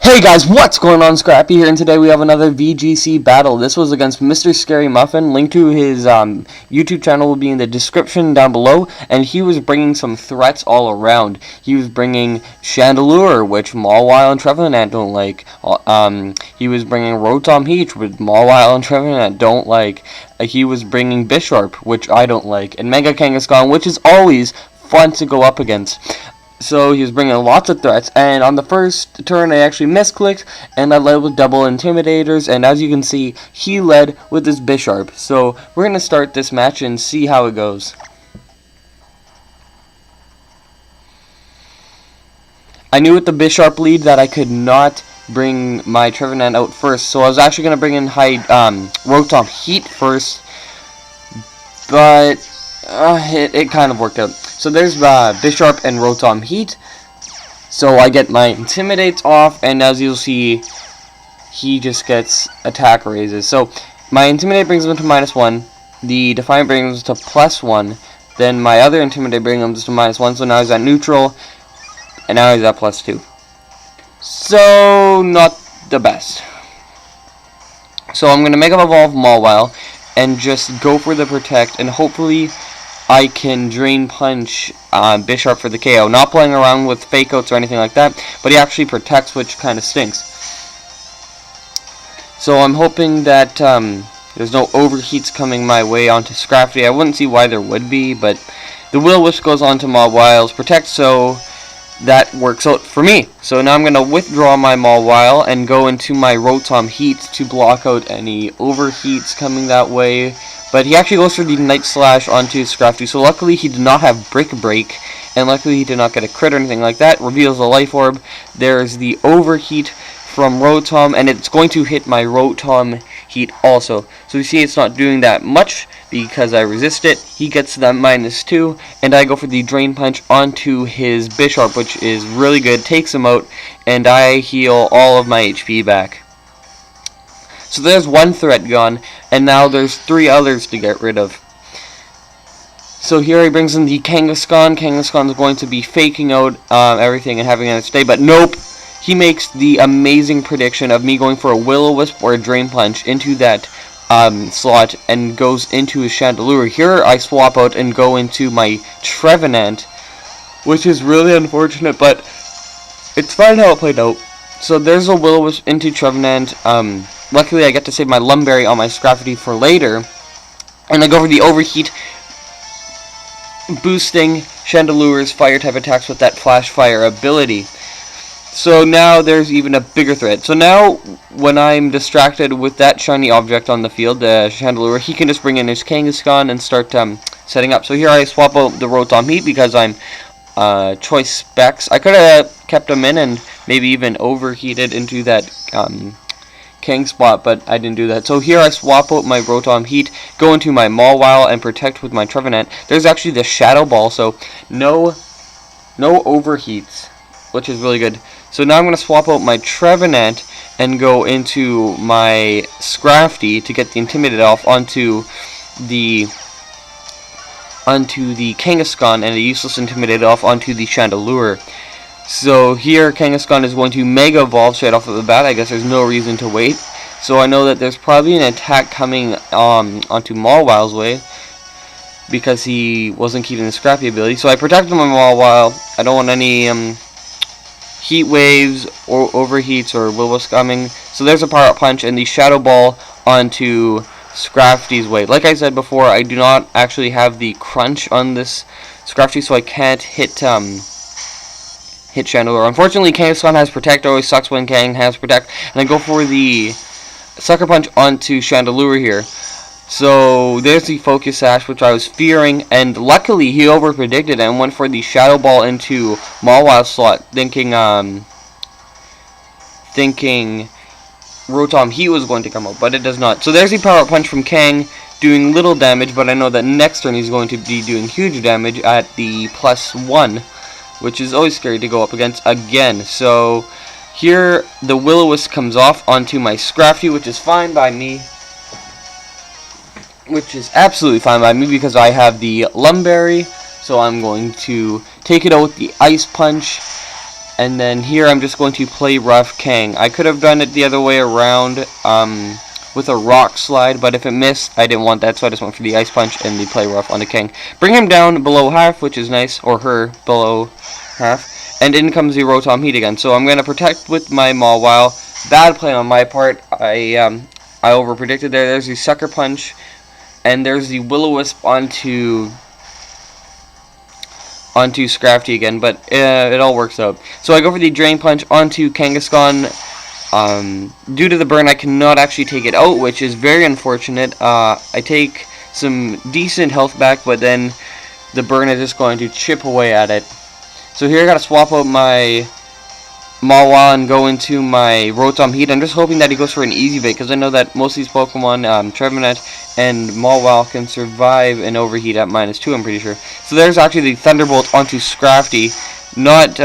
Hey guys, what's going on? Scrappy here, and today we have another VGC battle. This was against MrScaryMuffin. Link to his YouTube channel will be in the description down below, and he was bringing some threats all around. He was bringing Chandelure, which Mawile and Trevenant don't like. He was bringing Rotom-H, which Mawile and Trevenant don't like. He was bringing Bisharp, which I don't like, and Mega Kangaskhan, which is always fun to go up against. So he was bringing lots of threats, and on the first turn I actually misclicked, and I led with double intimidators, and as you can see, he led with his Bisharp. So we're going to start this match and see how it goes. I knew with the Bisharp lead that I could not bring my Trevenant out first, so I was actually going to bring in Rotom-H first, but it kind of worked out. So there's Bisharp and Rotom-H. So I get my Intimidates off, and as you'll see, he just gets attack raises. So my Intimidate brings him to -1, the Defiant brings him to +1, then my other Intimidate brings him to -1, so now he's at neutral, and now he's at +2. So, not the best. So I'm going to Mega Evolve Mawile, and just go for the Protect, and hopefully I can Drain Punch Bisharp for the KO. Not playing around with Fake Outs or anything like that, but he actually protects, which kind of stinks. So I'm hoping that there's no overheats coming my way onto Scrappy. I wouldn't see why there would be, but the Will-O-Wisp goes on to Mawile's Protect, so that works out for me. So now I'm going to withdraw my Mawile and go into my Rotom-H to block out any overheats coming that way. But he actually goes for the Night Slash onto Scrappy, so luckily he did not have Brick Break, and luckily he did not get a crit or anything like that. Reveals the Life Orb. There's the Overheat from Rotom, and it's going to hit my Rotom-H also. So you see it's not doing that much because I resist it. He gets that -2, and I go for the Drain Punch onto his Bisharp, which is really good. Takes him out, and I heal all of my HP back. So there's one threat gone, and now there's 3 others to get rid of. So here he brings in the Kangaskhan. Kangaskhan is going to be faking out everything and having its day, but nope. He makes the amazing prediction of me going for a Will-O-Wisp or a Drain Punch into that slot and goes into his Chandelure. Here I swap out and go into my Trevenant, which is really unfortunate, but it's fine how it played out. So there's a Will-O-Wisp into Trevenant. Luckily I get to save my Lumberry on my Scrappy for later, and I go for the Overheat, boosting Chandelure's fire type attacks with that Flash Fire ability. So now there's even a bigger threat. So now when I'm distracted with that shiny object on the field, the Chandelure, he can just bring in his Kangaskhan and start setting up. So here I swap out the Rotom-H because I'm choice specs. I could have kept him in and maybe even overheated into that Kang spot, but I didn't do that. So here I swap out my Rotom-H, go into my Mawile, and protect with my Trevenant. There's actually the Shadow Ball, so no overheats, which is really good. So now I'm going to swap out my Trevenant and go into my Scrappy to get the Intimidate off onto the Kangaskhan, and a useless Intimidate off onto the Chandelure. So here Kangaskhan is going to Mega Evolve straight off of the bat. I guess there's no reason to wait. So I know that there's probably an attack coming onto Mawile's way, because he wasn't keeping the Scrappy ability. So I protected my Mawile. I don't want any Heat Waves or Overheats or Will-O-Wisp coming. So there's a Power Up Punch and the Shadow Ball onto Scrappy's way. Like I said before, I do not actually have the Crunch on this Scrappy, so I can't hit Chandelure. Unfortunately, Kangaskhan has Protect. Always sucks when Kang has Protect. And I go for the Sucker Punch onto Chandelure here. So there's the Focus Sash, which I was fearing, and luckily he over-predicted and went for the Shadow Ball into Mawile's slot, thinking Rotom-H was going to come out, but it does not. So there's the Power Up Punch from Kang, doing little damage, but I know that next turn he's going to be doing huge damage at the +1, which is always scary to go up against again. So here the Will-O-Wisp comes off onto my Scrappy, which is fine by me. Which is absolutely fine by me because I have the Lumberry. So I'm going to take it out with the Ice Punch. And then here I'm just going to play rough Kang. I could have done it the other way around with a rock slide, but if it missed, I didn't want that, so I just went for the ice punch and the play rough on the Kang. Bring him down below half, which is nice, or her below half, and in comes the Rotom-H again. So I'm going to protect with my Mawile. Bad play on my part. I over-predicted there. There's the Sucker Punch, and there's the Will-O-Wisp onto Scrafty again, but it all works out. So I go for the Drain Punch onto Kangaskhan. Due to the burn, I cannot actually take it out, which is very unfortunate. I take some decent health back, but then the burn is just going to chip away at it. So here I gotta swap out my Mawile and go into my Rotom-H. I'm just hoping that he goes for an easy bait, because I know that most of these Pokemon, Trevenant and Mawile, can survive an overheat at -2, I'm pretty sure. So there's actually the Thunderbolt onto Scrafty. Not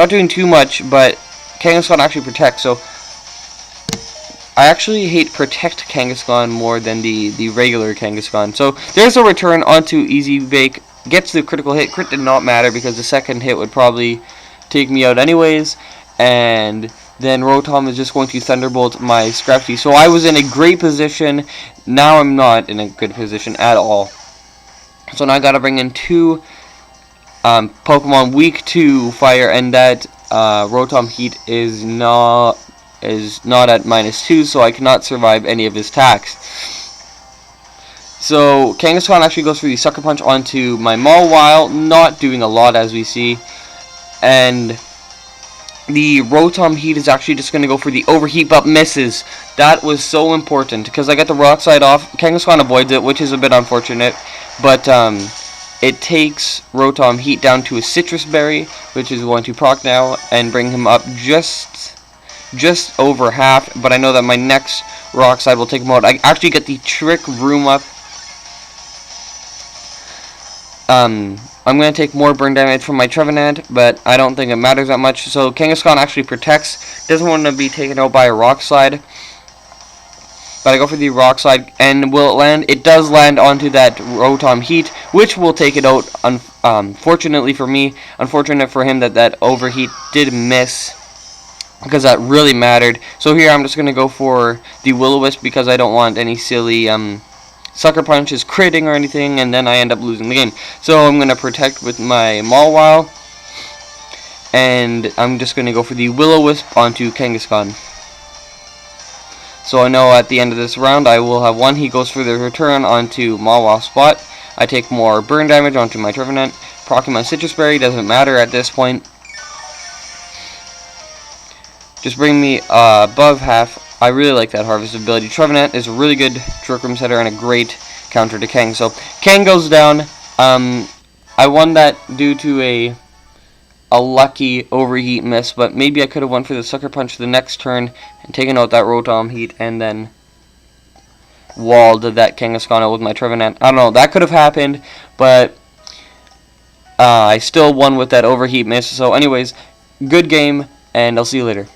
doing too much, but Kangaskhan actually protects, so I actually hate Protect Kangaskhan more than the regular Kangaskhan. So there's a return onto Easy Bake. Gets the critical hit. Crit did not matter because the second hit would probably take me out anyways. And then Rotom is just going to Thunderbolt my Scrafty. So I was in a great position. Now I'm not in a good position at all. So now I gotta bring in two Pokemon weak to fire, and that Rotom-H is not at -2, so I cannot survive any of his attacks. So Kangaskhan actually goes for the Sucker Punch onto my Mawile, not doing a lot as we see, and the Rotom-H is actually just going to go for the Overheat, but misses. That was so important because I got the Rock Slide off. Kangaskhan avoids it, which is a bit unfortunate, but it takes Rotom-H down to a Citrus Berry, which is going to proc now and bring him up just over half. But I know that my next Rock Slide will take him out. I actually get the Trick Room up. I'm going to take more burn damage from my Trevenant, but I don't think it matters that much. So Kangaskhan actually protects, doesn't want to be taken out by a Rock Slide. But I go for the Rock Slide, and will it land? It does land onto that Rotom-H, which will take it out. Fortunately for me, unfortunate for him that Overheat did miss, because that really mattered. So here I'm just going to go for the Will-O-Wisp because I don't want any silly Sucker Punches critting or anything, and then I end up losing the game. So I'm going to protect with my Mawile, and I'm just going to go for the Will-O-Wisp onto Kangaskhan. So I know at the end of this round I will have one. He goes for the return onto Mawile spot. I take more burn damage onto my Trevenant. Procking my Citrus Berry, doesn't matter at this point. Just bring me above half. I really like that Harvest ability. Trevenant is a really good Trick Room setter and a great counter to Kang. So Kang goes down. I won that due to a lucky Overheat miss, but maybe I could have won for the Sucker Punch the next turn and taken out that Rotom-H and then walled that Kangaskhan out with my Trevenant. I don't know, that could have happened, but I still won with that Overheat miss. So anyways, good game, and I'll see you later.